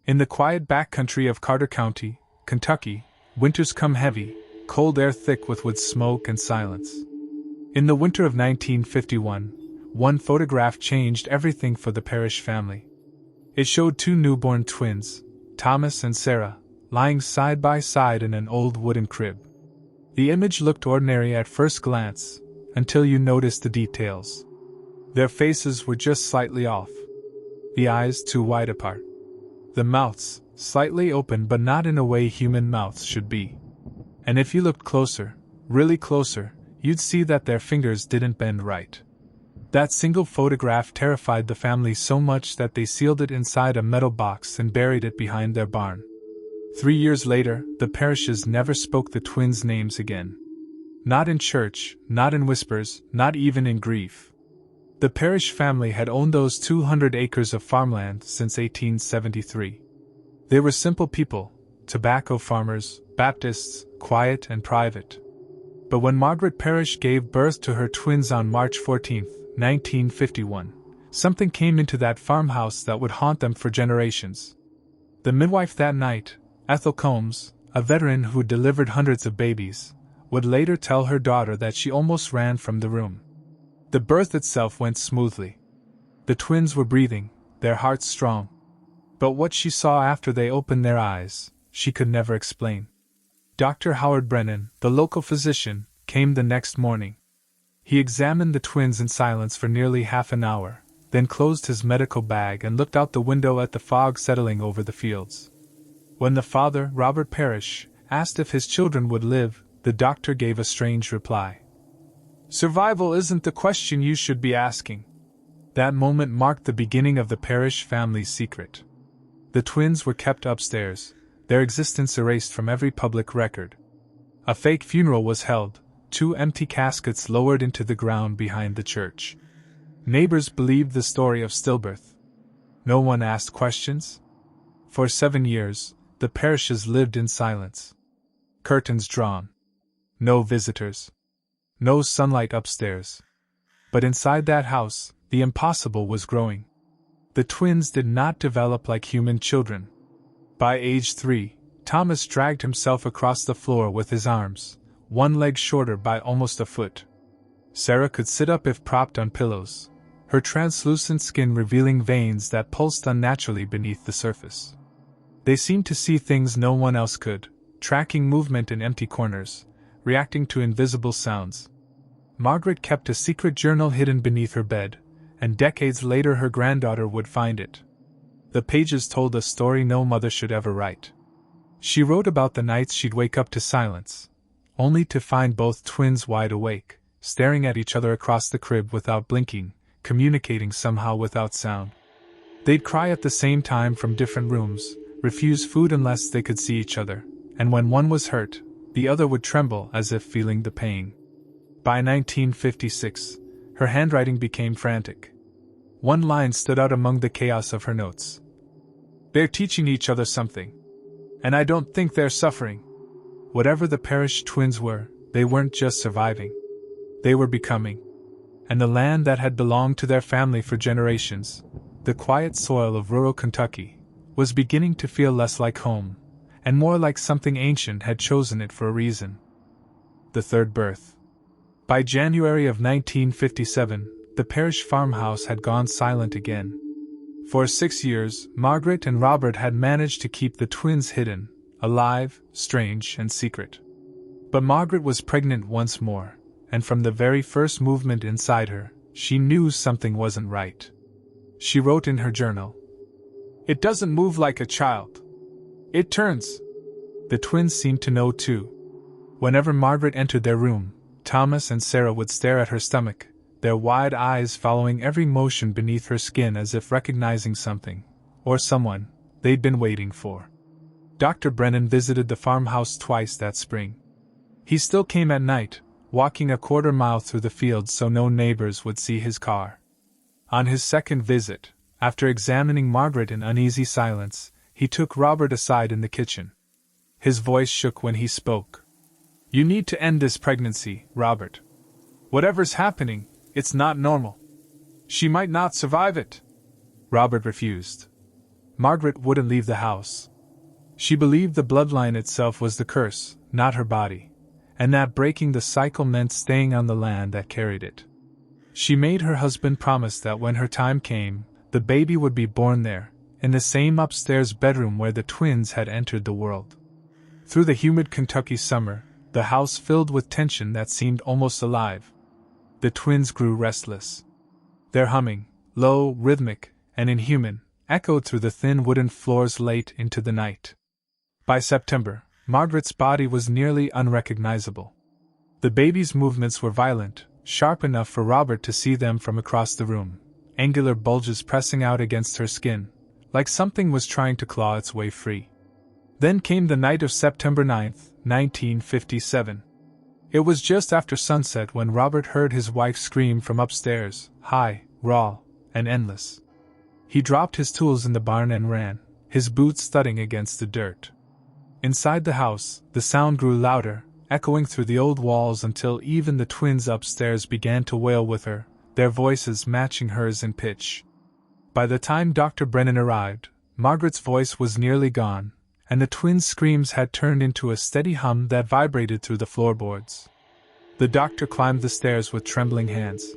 In the quiet backcountry of Carter County, Kentucky, winters come heavy, cold air thick with wood smoke and silence. In the winter of 1951, one photograph changed everything for the Parish family. It showed two newborn twins, Thomas and Sarah, lying side by side in an old wooden crib. The image looked ordinary at first glance, until you noticed the details. Their faces were just slightly off. The eyes too wide apart. The mouths, slightly open but not in a way human mouths should be. And if you looked closer, really closer, you'd see that their fingers didn't bend right. That single photograph terrified the family so much that they sealed it inside a metal box and buried it behind their barn. 3 years later, the Parishes never spoke the twins' names again. Not in church, not in whispers, not even in grief. The Parish family had owned those 200 acres of farmland since 1873. They were simple people, tobacco farmers, Baptists, quiet and private. But when Margaret Parish gave birth to her twins on March 14, 1951, something came into that farmhouse that would haunt them for generations. The midwife that night, Ethel Combs, a veteran who delivered hundreds of babies, would later tell her daughter that she almost ran from the room. The birth itself went smoothly. The twins were breathing, their hearts strong. But what she saw after they opened their eyes, she could never explain. Dr. Howard Brennan, the local physician, came the next morning. He examined the twins in silence for nearly half an hour, then closed his medical bag and looked out the window at the fog settling over the fields. When the father, Robert Parish, asked if his children would live, the doctor gave a strange reply. "Survival isn't the question you should be asking." That moment marked the beginning of the Parish family's secret. The twins were kept upstairs, their existence erased from every public record. A fake funeral was held, 2 empty caskets lowered into the ground behind the church. Neighbors believed the story of stillbirth. No one asked questions. For 7 years, the Parishes lived in silence. Curtains drawn. No visitors. No sunlight upstairs. But inside that house, the impossible was growing. The twins did not develop like human children. By age 3, Thomas dragged himself across the floor with his arms, one leg shorter by almost a foot. Sarah could sit up if propped on pillows, her translucent skin revealing veins that pulsed unnaturally beneath the surface. They seemed to see things no one else could, tracking movement in empty corners, reacting to invisible sounds. Margaret kept a secret journal hidden beneath her bed, and decades later her granddaughter would find it. The pages told a story no mother should ever write. She wrote about the nights she'd wake up to silence, only to find both twins wide awake, staring at each other across the crib without blinking, communicating somehow without sound. They'd cry at the same time from different rooms, refuse food unless they could see each other, and when one was hurt, the other would tremble as if feeling the pain. By 1956, her handwriting became frantic. One line stood out among the chaos of her notes. "They're teaching each other something. And I don't think they're suffering." Whatever the Parish twins were, they weren't just surviving. They were becoming. And the land that had belonged to their family for generations, the quiet soil of rural Kentucky, was beginning to feel less like home, and more like something ancient had chosen it for a reason. The third birth. By January of 1957, the Parish farmhouse had gone silent again. For 6 years, Margaret and Robert had managed to keep the twins hidden, alive, strange, and secret. But Margaret was pregnant once more, and from the very first movement inside her, she knew something wasn't right. She wrote in her journal, "It doesn't move like a child. It turns." The twins seemed to know too. Whenever Margaret entered their room, Thomas and Sarah would stare at her stomach, their wide eyes following every motion beneath her skin as if recognizing something, or someone, they'd been waiting for. Dr. Brennan visited the farmhouse twice that spring. He still came at night, walking a quarter-mile through the fields so no neighbors would see his car. On his second visit, after examining Margaret in uneasy silence, he took Robert aside in the kitchen. His voice shook when he spoke. "You need to end this pregnancy, Robert. Whatever's happening, it's not normal. She might not survive it." Robert refused. Margaret wouldn't leave the house. She believed the bloodline itself was the curse, not her body, and that breaking the cycle meant staying on the land that carried it. She made her husband promise that when her time came, the baby would be born there, in the same upstairs bedroom where the twins had entered the world. Through the humid Kentucky summer, the house filled with tension that seemed almost alive. The twins grew restless. Their humming, low, rhythmic, and inhuman, echoed through the thin wooden floors late into the night. By September, Margaret's body was nearly unrecognizable. The baby's movements were violent, sharp enough for Robert to see them from across the room, angular bulges pressing out against her skin, like something was trying to claw its way free. Then came the night of September 9, 1957. It was just after sunset when Robert heard his wife scream from upstairs, high, raw, and endless. He dropped his tools in the barn and ran, his boots thudding against the dirt. Inside the house, the sound grew louder, echoing through the old walls until even the twins upstairs began to wail with her, their voices matching hers in pitch. By the time Dr. Brennan arrived, Margaret's voice was nearly gone, and the twins' screams had turned into a steady hum that vibrated through the floorboards. The doctor climbed the stairs with trembling hands.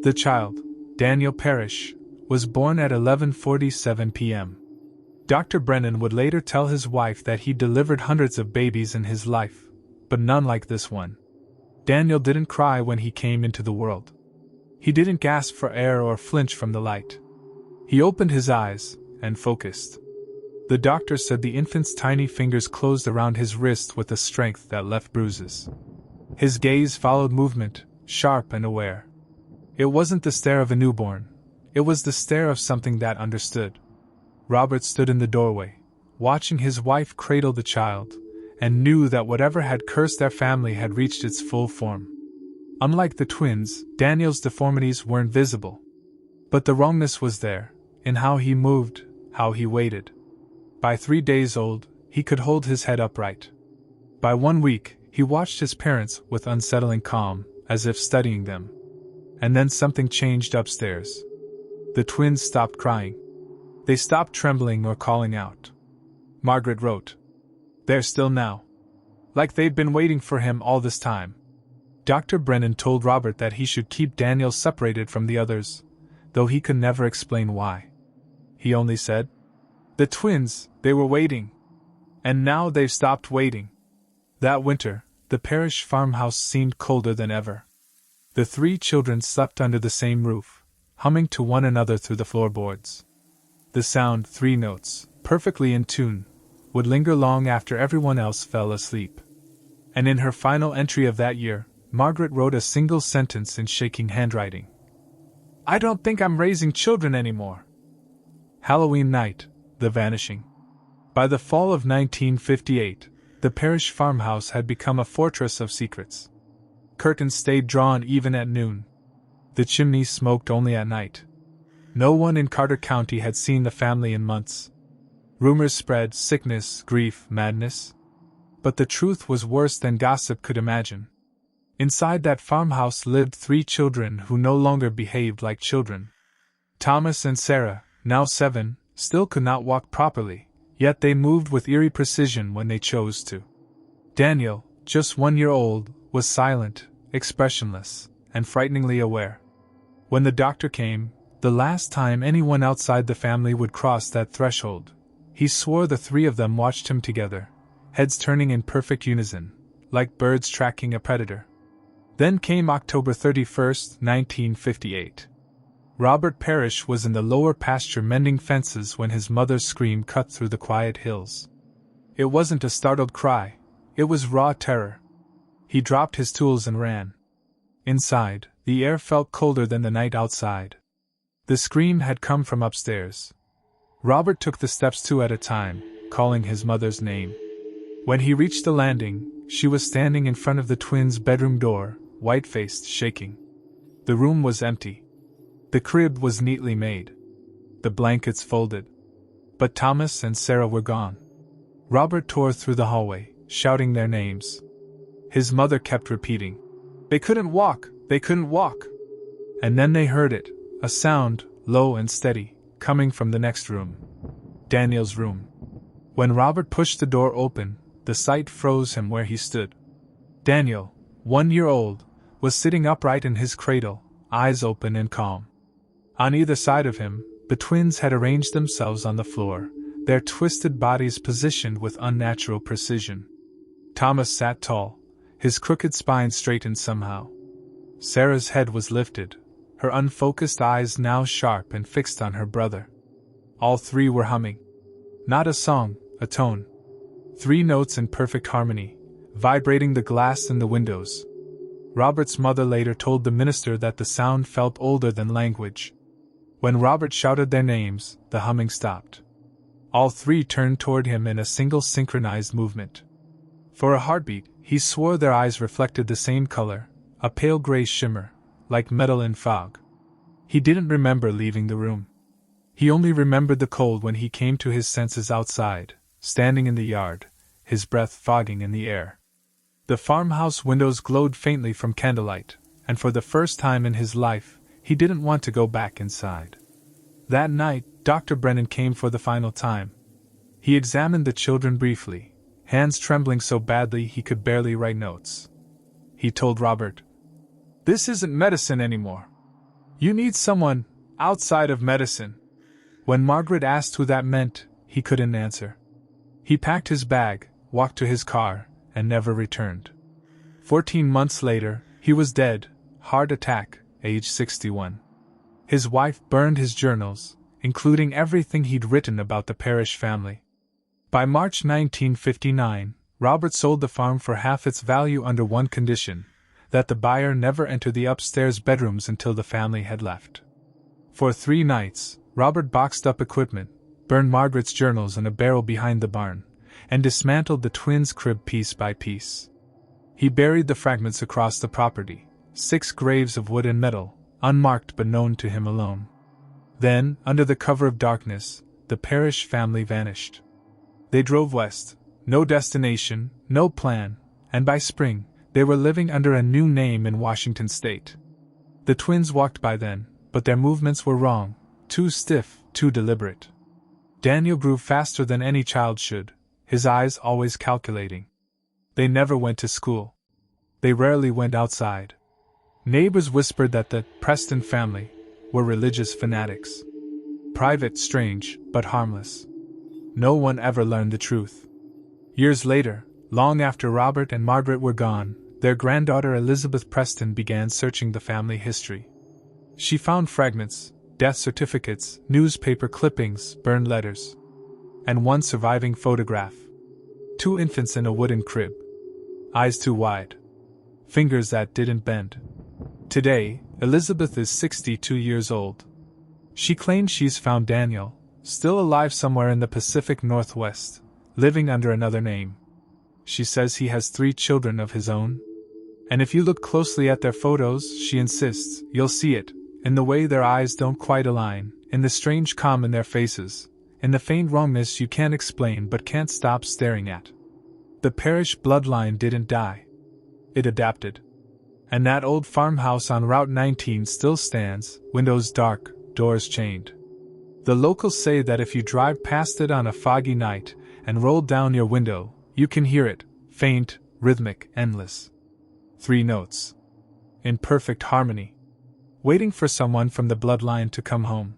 The child, Daniel Parish, was born at 11:47 p.m. Dr. Brennan would later tell his wife that he delivered hundreds of babies in his life, but none like this one. Daniel didn't cry when he came into the world. He didn't gasp for air or flinch from the light. He opened his eyes and focused. The doctor said the infant's tiny fingers closed around his wrist with a strength that left bruises. His gaze followed movement, sharp and aware. It wasn't the stare of a newborn. It was the stare of something that understood. Robert stood in the doorway, watching his wife cradle the child, and knew that whatever had cursed their family had reached its full form. Unlike the twins, Daniel's deformities weren't visible. But the wrongness was there, in how he moved, how he waited. By 3 days old, he could hold his head upright. By 1 week, he watched his parents with unsettling calm, as if studying them. And then something changed upstairs. The twins stopped crying. They stopped trembling or calling out. Margaret wrote, "They're still now. Like they've been waiting for him all this time." Dr. Brennan told Robert that he should keep Daniel separated from the others, though he could never explain why. He only said, "The twins, they were waiting. And now they've stopped waiting." That winter, the parish farmhouse seemed colder than ever. The 3 children slept under the same roof, humming to one another through the floorboards. The sound, 3 notes, perfectly in tune, would linger long after everyone else fell asleep. And in her final entry of that year, Margaret wrote a single sentence in shaking handwriting. "I don't think I'm raising children anymore." Halloween night, the vanishing. By the fall of 1958, the parish farmhouse had become a fortress of secrets. Curtains stayed drawn even at noon. The chimney smoked only at night. No one in Carter County had seen the family in months. Rumors spread, sickness, grief, madness. But the truth was worse than gossip could imagine. Inside that farmhouse lived 3 children who no longer behaved like children. Thomas and Sarah, now 7, still could not walk properly, yet they moved with eerie precision when they chose to. Daniel, just 1 year old, was silent, expressionless, and frighteningly aware. When the doctor came, the last time anyone outside the family would cross that threshold, he swore the 3 of them watched him together, heads turning in perfect unison, like birds tracking a predator. Then came October 31, 1958. Robert Parish was in the lower pasture mending fences when his mother's scream cut through the quiet hills. It wasn't a startled cry, it was raw terror. He dropped his tools and ran. Inside, the air felt colder than the night outside. The scream had come from upstairs. Robert took the steps 2 at a time, calling his mother's name. When he reached the landing, she was standing in front of the twins' bedroom door, white-faced, shaking. The room was empty. The crib was neatly made. The blankets folded. But Thomas and Sarah were gone. Robert tore through the hallway, shouting their names. His mother kept repeating, "They couldn't walk, they couldn't walk." And then they heard it, a sound, low and steady, coming from the next room. Daniel's room. When Robert pushed the door open, the sight froze him where he stood. Daniel, 1 year old, was sitting upright in his cradle, eyes open and calm. On either side of him, the twins had arranged themselves on the floor, their twisted bodies positioned with unnatural precision. Thomas sat tall, his crooked spine straightened somehow. Sarah's head was lifted, her unfocused eyes now sharp and fixed on her brother. All three were humming. Not a song, a tone. 3 notes in perfect harmony, vibrating the glass in the windows. Robert's mother later told the minister that the sound felt older than language. When Robert shouted their names, the humming stopped. All 3 turned toward him in a single synchronized movement. For a heartbeat, he swore their eyes reflected the same color, a pale gray shimmer, like metal in fog. He didn't remember leaving the room. He only remembered the cold when he came to his senses outside, standing in the yard, his breath fogging in the air. The farmhouse windows glowed faintly from candlelight, and for the first time in his life, he didn't want to go back inside. That night, Dr. Brennan came for the final time. He examined the children briefly, hands trembling so badly he could barely write notes. He told Robert, "This isn't medicine anymore. You need someone outside of medicine." When Margaret asked who that meant, he couldn't answer. He packed his bag, walked to his car, and never returned. 14 months later, he was dead, heart attack, age 61. His wife burned his journals, including everything he'd written about the Parish family. By March 1959, Robert sold the farm for half its value under one condition, that the buyer never enter the upstairs bedrooms until the family had left. For 3 nights, Robert boxed up equipment, burned Margaret's journals in a barrel behind the barn, and dismantled the twins' crib piece by piece. He buried the fragments across the property, 6 graves of wood and metal, unmarked but known to him alone. Then, under the cover of darkness, the Parish family vanished. They drove west, no destination, no plan, and by spring, they were living under a new name in Washington state. The twins walked by then, but their movements were wrong, too stiff, too deliberate. Daniel grew faster than any child should, his eyes always calculating. They never went to school. They rarely went outside. Neighbors whispered that the Preston family were religious fanatics. Private, strange, but harmless. No one ever learned the truth. Years later, long after Robert and Margaret were gone, their granddaughter Elizabeth Preston began searching the family history. She found fragments, death certificates, newspaper clippings, burned letters, and one surviving photograph. 2 infants in a wooden crib. Eyes too wide. Fingers that didn't bend. Today, Elizabeth is 62 years old. She claims she's found Daniel, still alive somewhere in the Pacific Northwest, living under another name. She says he has 3 children of his own. And if you look closely at their photos, she insists, you'll see it, in the way their eyes don't quite align, in the strange calm in their faces, in the faint wrongness you can't explain but can't stop staring at. The Parish bloodline didn't die. It adapted. And that old farmhouse on Route 19 still stands, windows dark, doors chained. The locals say that if you drive past it on a foggy night and roll down your window, you can hear it, faint, rhythmic, endless. 3 notes. In perfect harmony. Waiting for someone from the bloodline to come home.